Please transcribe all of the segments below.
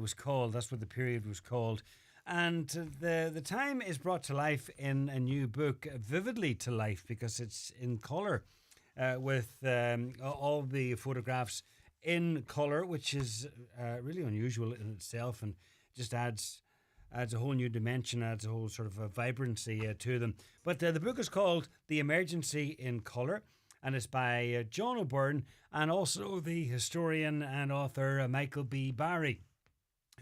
was called. That's what the period was called. And the time is brought to life in a new book, vividly to life, because it's in colour, with all the photographs in colour, which is really unusual in itself, and just adds a whole new dimension, adds a whole sort of a vibrancy to them. But the book is called The Emergency in Colour, and it's by John O'Byrne and also the historian and author Michael B. Barry,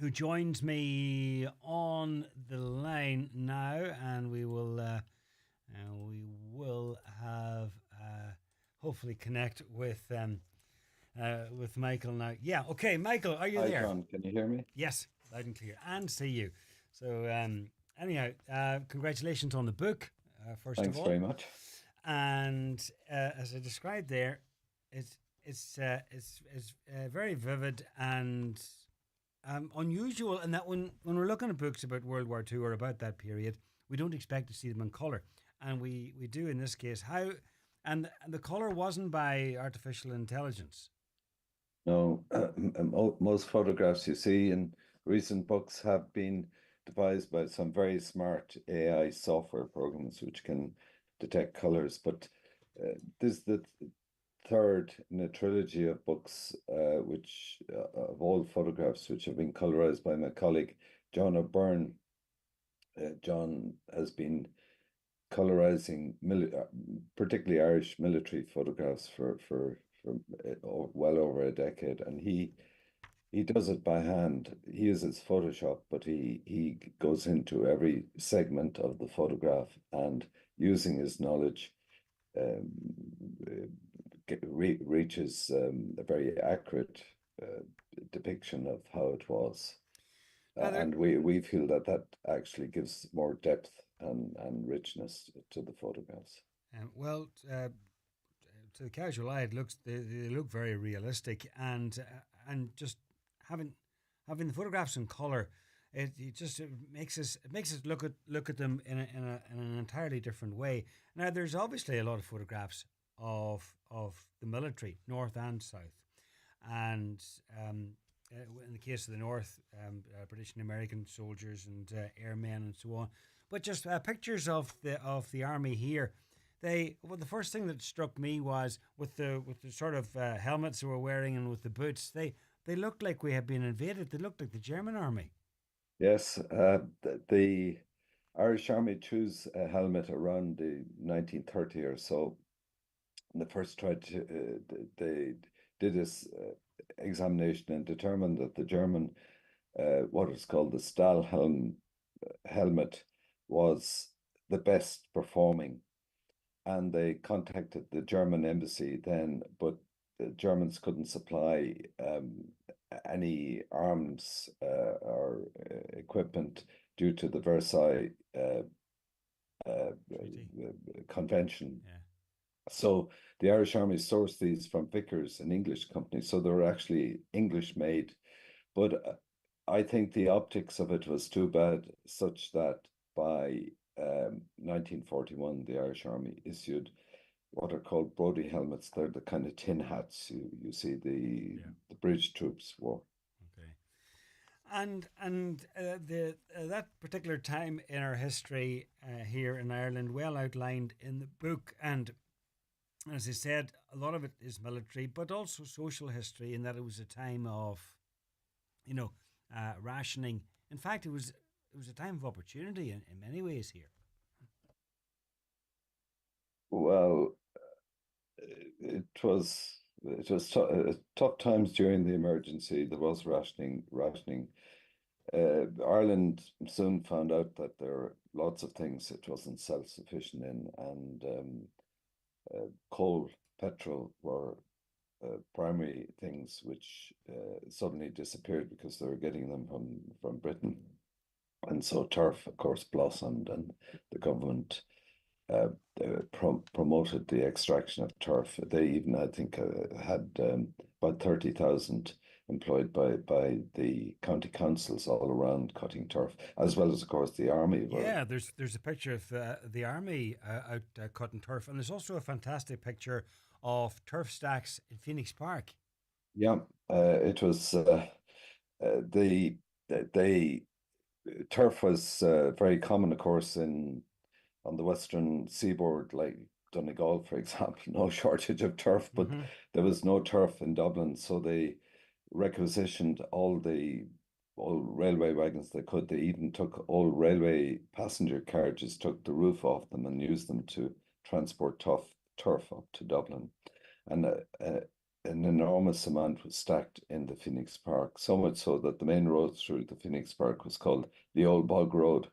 who joins me on the line now, and we will have hopefully connect with Michael now. Yeah, okay, Michael, are you Hi, there? John. Can you hear me? Yes, loud and clear, and see you. So anyhow, congratulations on the book, first of Thanks all. very much. And as I described there, it's very vivid and unusual in that when we're looking at books about World War II or about that period, we don't expect to see them in colour, and we do in this case. And the colour wasn't by artificial intelligence. No, most photographs you see in recent books have been devised by some very smart AI software programs which can detect colors. But this is the third in a trilogy of books, which of all photographs which have been colorized by my colleague John O'Byrne. John has been colorizing particularly Irish military photographs for well over a decade, and he does it by hand. He uses Photoshop, but he goes into every segment of the photograph and using his knowledge um, reaches a very accurate depiction of how it was. Now there, And we feel that that actually gives more depth and richness to the photographs. well, to the casual eye, they look very realistic, and just having having the photographs in color, it makes us look at them in an entirely different way. Now, there's obviously a lot of photographs of the military, north and south, and in the case of the north, British and American soldiers and airmen and so on, but just pictures of the army here. The first thing that struck me was with the sort of helmets they were wearing and with the boots, they looked like we had been invaded. They looked like the German army. Yes, the Irish Army chose a helmet around the 1930 or so. And they first tried to, they did this examination and determined that the German, what is called the Stahlhelm helmet, was the best performing. And they contacted the German embassy then, but the Germans couldn't supply any arms or equipment due to the Versailles uh, Treaty. Convention. Yeah. So the Irish Army sourced these from Vickers, an English company. So they were actually English made. But I think the optics of it was too bad, such that by 1941, the Irish Army issued what are called Brodie helmets. They're the kind of tin hats you see Yeah. the British troops wore. Okay. And the that particular time in our history here in Ireland, well outlined in the book, and as I said, a lot of it is military, but also social history, in that it was a time of, you know, rationing. In fact, it was a time of opportunity in many ways here. Well, it was tough times during the emergency. There was rationing. Ireland soon found out that there are lots of things it wasn't self-sufficient in, and coal, petrol were primary things which suddenly disappeared because they were getting them from Britain. And so turf, of course, blossomed, and the government uh, promoted the extraction of turf. They even, I think, had about 30,000 employed by the county councils all around cutting turf, as well as, of course, the army were. Yeah, there's a picture of the army out cutting turf, and there's also a fantastic picture of turf stacks in Phoenix Park. Yeah, it was the they turf was very common, of course, in on the western seaboard, like Donegal, for example. No shortage of turf, but Hmm. there was no turf in Dublin, so they requisitioned all railway wagons they could. They even took old railway passenger carriages, took the roof off them, and used them to transport turf up to Dublin. And an enormous amount was stacked in the Phoenix Park, so much so that the main road through the Phoenix Park was called the Old Bog Road.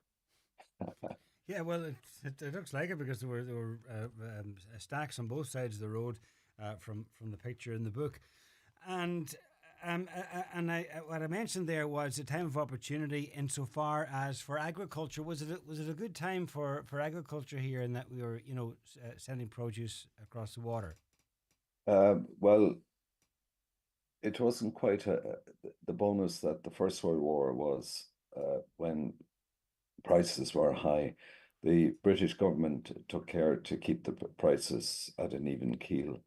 Yeah, well, it looks like it because there were stacks on both sides of the road from the picture in the book, and what I mentioned there was a time of opportunity insofar as for agriculture. Was it a good time for agriculture here in that we were sending produce across the water? Well, it wasn't quite the bonus that the First World War was when prices were high. The British government took care to keep the prices at an even keel.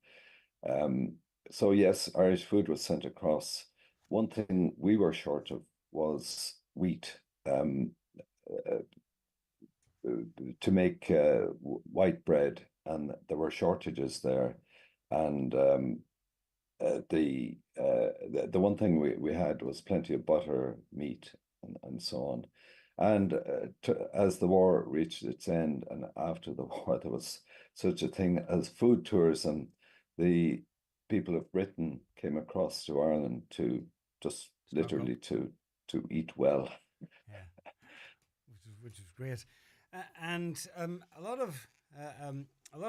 Um, so yes, Irish food was sent across. One thing we were short of was wheat. Uh, to make white bread, and there were shortages there. And the one thing we had was plenty of butter, meat, and so on. And as the war reached its end, and after the war, there was such a thing as food tourism. The people of Britain came across to Ireland to just Stock up, literally to eat well. yeah, which is great, and a lot of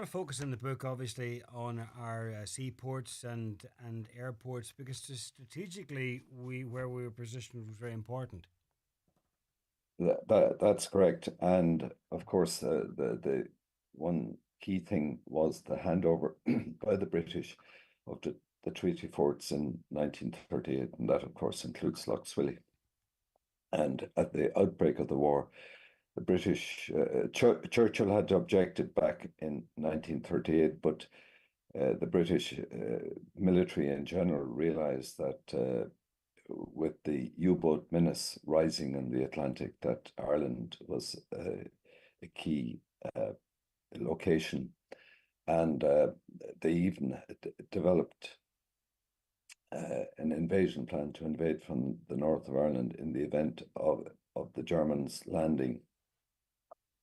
focus in the book, obviously, on our seaports and airports because strategically we where we were positioned was very important. That's correct. And of course, the one key thing was the handover by the British of the treaty forts in 1938, and that, of course, includes Lough Swilly. And at the outbreak of the war, the British Churchill had objected back in 1938, but the British military in general realized that with the U-boat menace rising in the Atlantic, that Ireland was a key uh, location, and they even developed an invasion plan to invade from the north of Ireland in the event of the Germans landing,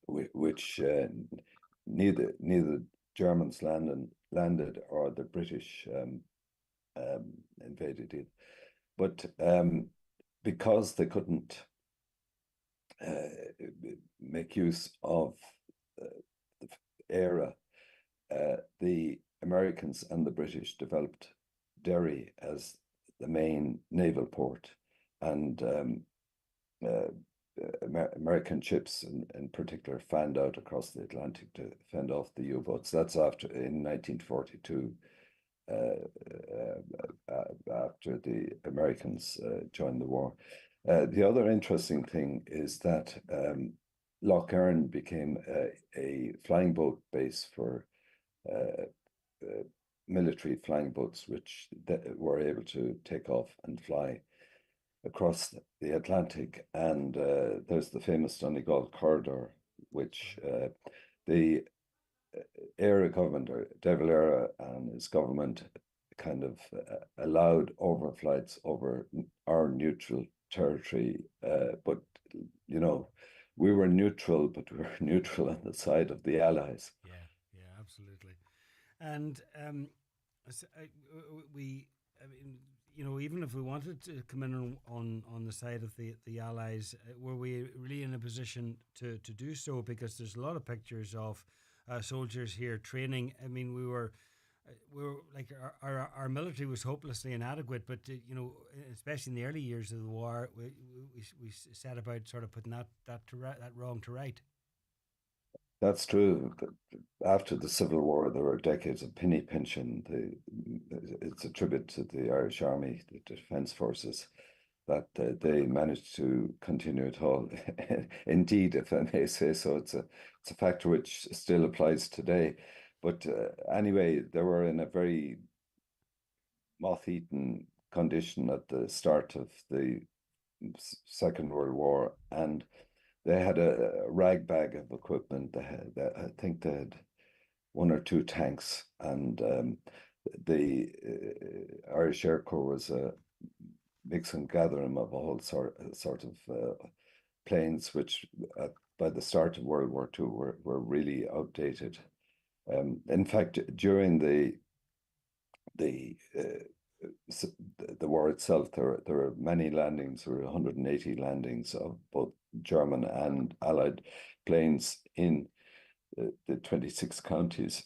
which neither Germans landed or the British invaded it. But because they couldn't make use of the era, the Americans and the British developed Derry as the main naval port, and uh, American ships in particular fanned out across the Atlantic to fend off the U-boats. That's after in 1942, after the Americans joined the war. The other interesting thing is that Lough Erne became a flying boat base for uh, military flying boats, which were able to take off and fly across the Atlantic. And there's the famous Donegal corridor, which the Éire government, or De Valera and his government, kind of allowed overflights over our neutral territory. But, you know, we were neutral, but we were neutral on the side of the Allies. Yeah, yeah, absolutely. And we, I mean, even if we wanted to come in on the side of the Allies, were we really in a position to do so? Because there's a lot of pictures of soldiers here training. I mean, we were like our military was hopelessly inadequate, but especially in the early years of the war, we set about sort of putting that wrong to right. That's true. After the Civil War, there were decades of penny pinching. It's a tribute to the Irish Army, the Defence Forces, that they managed to continue at all. Indeed, if I may say so, it's a factor which still applies today. But anyway, they were in a very moth-eaten condition at the start of the Second World War, and they had a rag bag of equipment. I think they had one or two tanks, and the Irish Air Corps was a mix and gathering of a whole sort of planes, which by the start of World War II were really outdated. In fact, during the the war itself, there were many landings. There were 180 landings of both German and Allied planes in the 26 counties.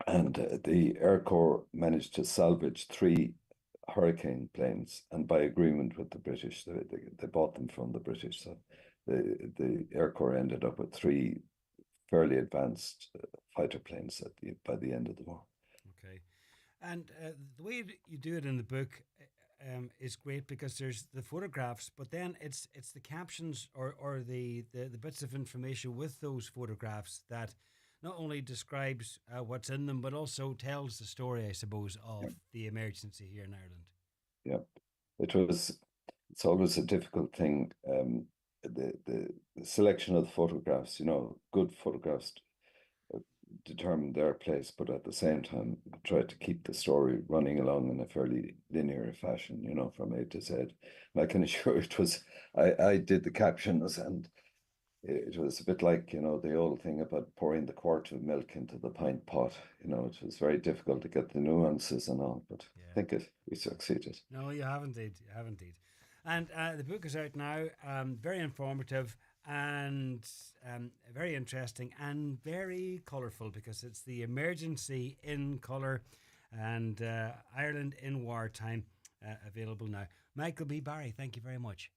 And the Air Corps managed to salvage 3 Hurricane planes, and by agreement with the British, they bought them from the British. So the Air Corps ended up with 3 fairly advanced fighter planes by the end of the war. Okay. And the way you do it in the book is great because there's the photographs, but then it's the captions or the bits of information with those photographs that not only describes what's in them, but also tells the story, I suppose, of the emergency here in Ireland. Yeah, it's always a difficult thing. The selection of the photographs, good photographs determine their place, but at the same time, try to keep the story running along in a fairly linear fashion, from A to Z. And I can assure I did the captions, and it was a bit like, the old thing about pouring the quart of milk into the pint pot. It was very difficult to get the nuances and all, but I think we succeeded. No, you have indeed. You have indeed. And the book is out now, very informative and very interesting and very colourful because it's the emergency in colour and Ireland in wartime available now. Michael B. Barry, thank you very much.